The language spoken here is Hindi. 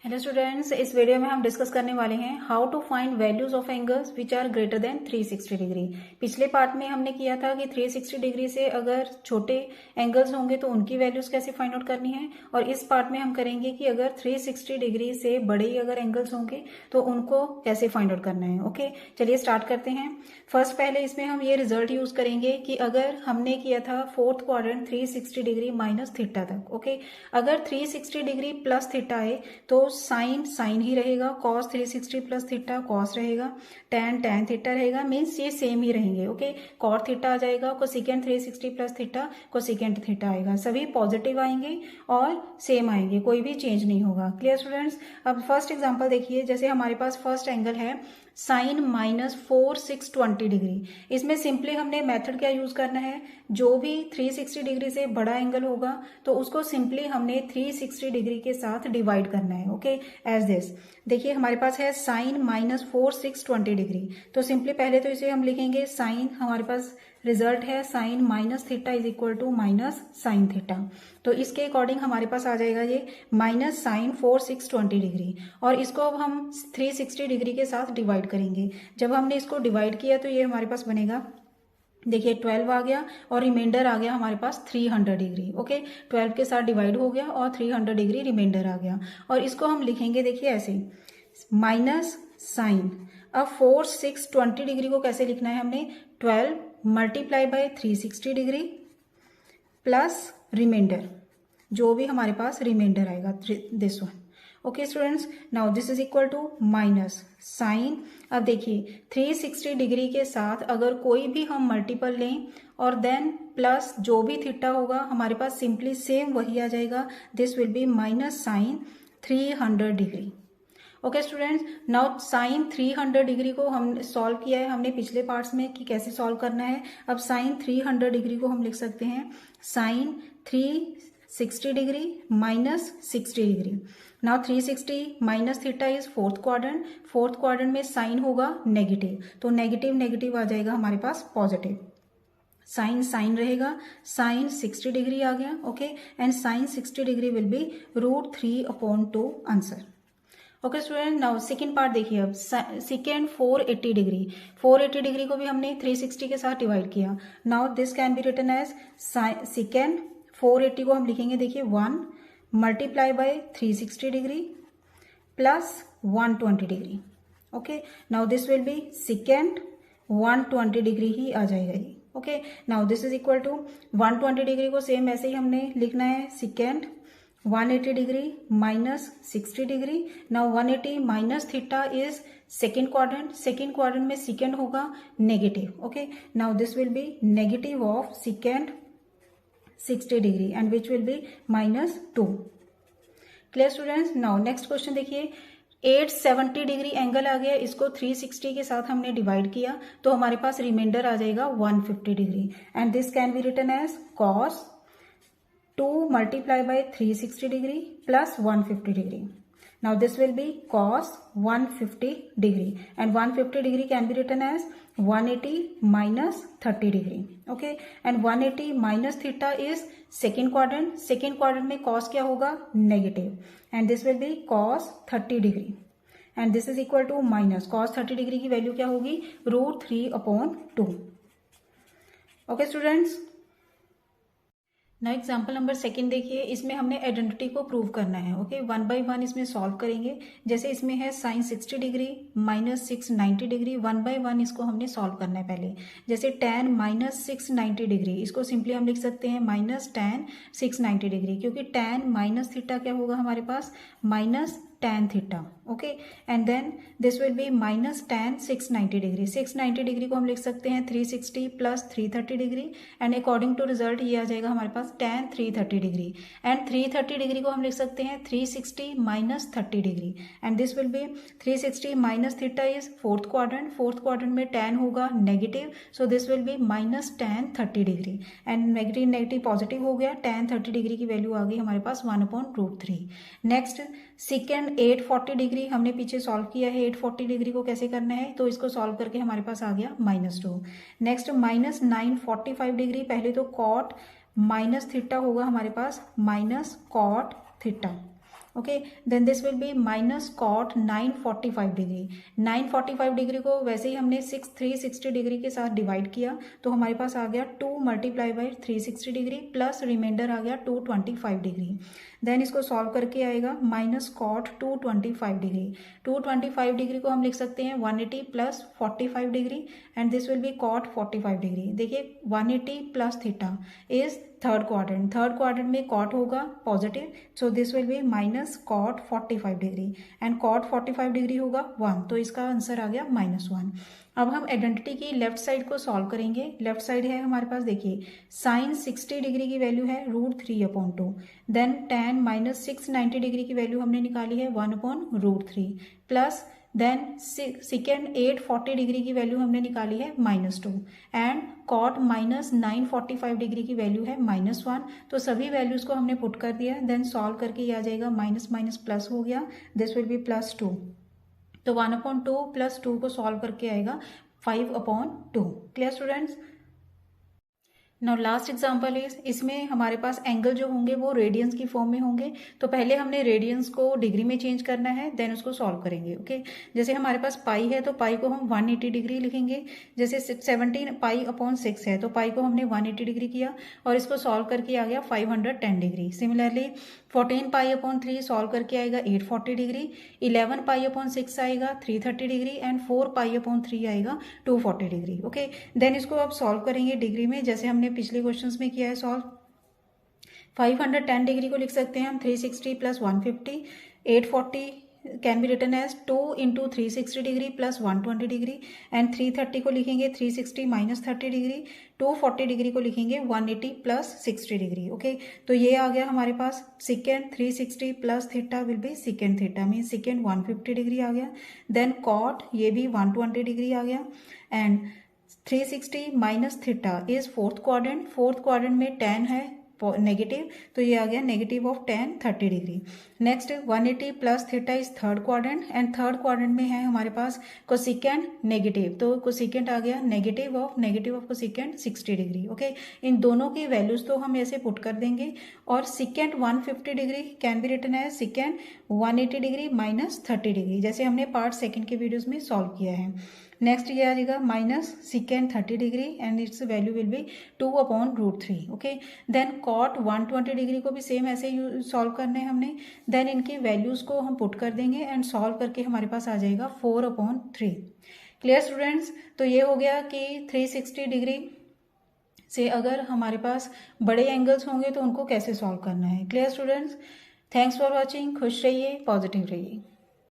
हेलो स्टूडेंट्स, इस वीडियो में हम डिस्कस करने वाले हैं how to find values of angles which are greater than 360 degree. पिछले पार्ट में हमने किया था कि 360 डिग्री से अगर छोटे एंगल्स होंगे तो उनकी वैल्यूज कैसे फाइंड आउट करनी है, और इस पार्ट में हम करेंगे कि अगर 360 डिग्री से बड़े अगर एंगल्स होंगे तो उनको कैसे फाइंड आउट करना है। ओके, चलिए स्टार्ट करते हैं। फर्स्ट पहले इसमें हम ये रिजल्ट यूज करेंगे कि अगर हमने किया था fourth quadrant 360 degree minus theta तक। ओके, अगर 360 डिग्री प्लस थीटा है तो साइन साइन ही रहेगा, कॉस 360 प्लस थीटा कॉस रहेगा, टैन टैन थीटा रहेगा, मीन्स ये सेम ही रहेंगे। ओके, कॉट थीटा आ जाएगा, cosecant 360 plus theta cosecant theta आएगा, सभी पॉजिटिव आएंगे और सेम आएंगे, कोई भी चेंज नहीं होगा। Clear students? अब फर्स्ट एग्जांपल देखिए, जैसे हमारे पास फर्स्ट एंगल है साइन माइनस 4620 डिग्री। इसमें सिंपली हमने मेथड क्या यूज करना है, जो भी 360 डिग्री से बड़ा एंगल होगा तो उसको सिंपली हमने 360 डिग्री के साथ डिवाइड करना है। ओके, एज दिस देखिए हमारे पास है साइन माइनस 4620 डिग्री, तो सिंपली पहले तो इसे हम लिखेंगे साइन, हमारे पास रिजल्ट है sine minus theta is equal to minus sine theta, तो इसके अकॉर्डिंग हमारे पास आ जाएगा ये माइनस साइन 4620 डिग्री, और इसको अब हम 360 डिग्री के साथ डिवाइड करेंगे। जब हमने इसको डिवाइड किया तो ये हमारे पास बनेगा, देखिए 12 आ गया और रिमाइंडर आ गया हमारे पास 300 डिग्री। ओके, 12 के साथ डिवाइड हो गया और 300 डिग्री रिमाइंडर आ गया, और इसको हम लिखेंगे देखिए ऐसे माइनस साइन। अब 4620 डिग्री को कैसे लिखना है, हमने 12 multiply by 360 degree plus reminder, जो भी हमारे पास रिमाइंडर आएगा this one. Okay students, now this is equal to minus sine. अब देखिए 360 डिग्री के साथ अगर कोई भी हम मल्टीपल लें और देन प्लस जो भी थीटा होगा हमारे पास सिंपली सेम वही आ जाएगा, this will be minus sine 300 degree. Okay students, now sine 300 degree को हम सॉल्व किया है हमने पिछले पार्ट्स में कि कैसे सॉल्व करना है। अब साइन 300 डिग्री को हम लिख सकते हैं sine 360 degree minus 60 degree. Now 360 minus theta is fourth quadrant, fourth quadrant में साइन होगा नेगेटिव, तो नेगेटिव नेगेटिव आ जाएगा हमारे पास पॉजिटिव, साइन साइन रहेगा, साइन 60 डिग्री आ गया। Okay, and sine 60 degree will be √3/2 answer. Okay student, now second part देखिए। अब सेकेंड 480 डिग्री, 480 डिग्री को भी हमने 360 के साथ डिवाइड किया। Now this can be written as second 480 को हम लिखेंगे देखिए 1 multiply by 360 degree plus 120 degree. Okay, now this will be second 120 degree ही आ जाएगा ये। Okay, now this is equal to 120 degree को सेम ऐसे ही हमने लिखना है second 180 degree minus 60 degree. Now 180 minus theta is second quadrant, second quadrant में सेकेंड होगा negative. Okay, now this will B negative of second 60 degree and which will be -2। Clear students? Now next question देखिए, 870 डिग्री एंगल आ गया, इसको 360 के साथ हमने डिवाइड किया तो हमारे पास रिमाइंडर आ जाएगा 150 degree, and this can be written as cos 2 multiply by 360 degree plus 150 degree. Now this will be cos 150 degree, and 150 degree can be written as 180 minus 30 degree. Okay, and 180 minus theta is second quadrant, second quadrant में cos क्या होगा negative, and this will be cos 30 degree, and this is equal to minus cos 30 degree की वैल्यू क्या होगी √3/2। ओके स्टूडेंट्स, ना एग्जाम्पल नंबर सेकंड देखिए, इसमें हमने आइडेंटिटी को प्रूव करना है। ओके, 1 by 1 इसमें सॉल्व करेंगे। जैसे इसमें है sine 60 degree minus 690 degree, 1 by 1 इसको हमने सॉल्व करना है पहले। जैसे tan माइनस 690 डिग्री, इसको सिंपली हम लिख सकते हैं माइनस tan 690 डिग्री, क्योंकि tan माइनस थीटा क्या होगा हमारे पास minus tan theta. Okay, and then this will be minus tan 690 degree, 690 degree को हम लिख सकते हैं 360 plus 330 degree, and according to result ये आ जाएगा हमारे पास tan 330 डिग्री, एंड 330 डिग्री को हम लिख सकते हैं 360 minus 30 degree, and this will B 360 minus theta is fourth quadrant, fourth quadrant में tan होगा negative, so this will be minus tan 30 degree, and negative negative positive हो गया, tan 30 डिग्री की वैल्यू आ गई हमारे पास 1/√3। नेक्स्ट सेकेंड 840 डिग्री हमने पीछे सॉल्व किया है, 840 डिग्री को कैसे करना है, तो इसको सॉल्व करके हमारे पास आ गया -2। नेक्स्ट माइनस 945 डिग्री, पहले तो कॉट माइनस थीटा होगा हमारे पास minus cot theta, okay, then this will be minus cot 945 degree. 945 degree को वैसे ही हमने 360 डिग्री के साथ डिवाइड किया तो हमारे पास आ गया 2 multiply by 360 degree plus remainder आ गया 225 डिग्री। देन इसको सॉल्व करके आएगा माइनस कॉट 225 डिग्री। 225 डिग्री को हम लिख सकते हैं 180 plus 45 degree and this will be cot 45 degree. देखिए 180 plus theta is third quadrant. Third quadrant में कॉट होगा positive, so this will be minus cot 45 degree and cot 45 degree होगा 1, तो इसका आंसर आ गया -1। अब हम आइडेंटिटी की लेफ्ट साइड को सॉल्व करेंगे। लेफ्ट साइड है हमारे पास, देखिए साइन 60 डिग्री की वैल्यू है √3/2, देन tan माइनस 690 डिग्री की वैल्यू हमने निकाली है 1/√3 प्लस देन सेकेंड 840 डिग्री की वैल्यू हमने निकाली है -2 एंड कॉट माइनस 945 डिग्री की वैल्यू है -1। तो सभी वैल्यूज को हमने पुट कर दिया, देन सॉल्व करके ये आ जाएगा माइनस माइनस प्लस हो गया, दिस विल बी +2। तो 1/2 प्लस 2 को सॉल्व करके आएगा 5/2। Clear students? Now last example is, इसमें हमारे पास एंगल जो होंगे वो रेडियंस की फॉर्म में होंगे। तो पहले हमने रेडियंस को डिग्री में चेंज करना है, देन उसको सॉल्व करेंगे। ओके, जैसे हमारे पास पाई है तो पाई को हम 180 डिग्री लिखेंगे। जैसे 17 पाई/6 है तो पाई को हमने 180 डिग्री किया और इसको सॉल्व करके आ गया 510 डिग्री। सिमिलरली 14 पाई/3 सॉल्व करके आएगा 840 डिग्री, 11 पाई/6 आएगा 330 डिग्री एंड 4 पाई/3 आएगा 240 डिग्री। ओके, देन इसको अब सॉल्व करेंगे डिग्री में, जैसे हमने पिछले क्वेश्चंस में किया है सॉल्व। 510 डिग्री को लिख सकते हैं हम 360 plus 150, 840 can be written as 2 into 360 degree plus 120 degree and 330 को लिखेंगे 360 माइनस 30 डिग्री, 240 डिग्री को लिखेंगे 180 प्लस 60 डिग्री। ओके, तो ये आ गया हमारे पास second 360 plus theta will be second theta, mean second 150 degree आ गया। देन कॉट ये भी 120 डिग्री आ गया and 360 minus theta is fourth quadrant. Fourth quadrant में tan है नेगेटिव, तो ये आ गया negative of tan 30 degree. Next 180 plus theta is third quadrant and third quadrant में है हमारे पास कोसिकेंट नेगेटिव, तो कोसिकेंट आ गया negative of cosecant 60 degree. Okay, इन दोनों की वैल्यूज तो हम ऐसे पुट कर देंगे और secant 150 degree can be written है सिकेंट 180 डिग्री माइनस 30 डिग्री, जैसे हमने पार्ट सेकेंड के वीडियोज में सॉल्व किया है। नेक्स्ट ये आ जाएगा minus secant 30 degree and it's value will be 2/√3। Okay, then cot 120 degree को भी सेम ऐसे ही सॉल्व करना है हमने, देन इनकी वैल्यूज को हम पुट कर देंगे एंड सॉल्व करके हमारे पास आ जाएगा 4/3। Clear students? तो ये हो गया कि 360 डिग्री से अगर हमारे पास बड़े एंगल्स होंगे तो उनको कैसे सॉल्व करना है। Clear students? Thanks for watching. खुश रहिए, पॉजिटिव रहिए।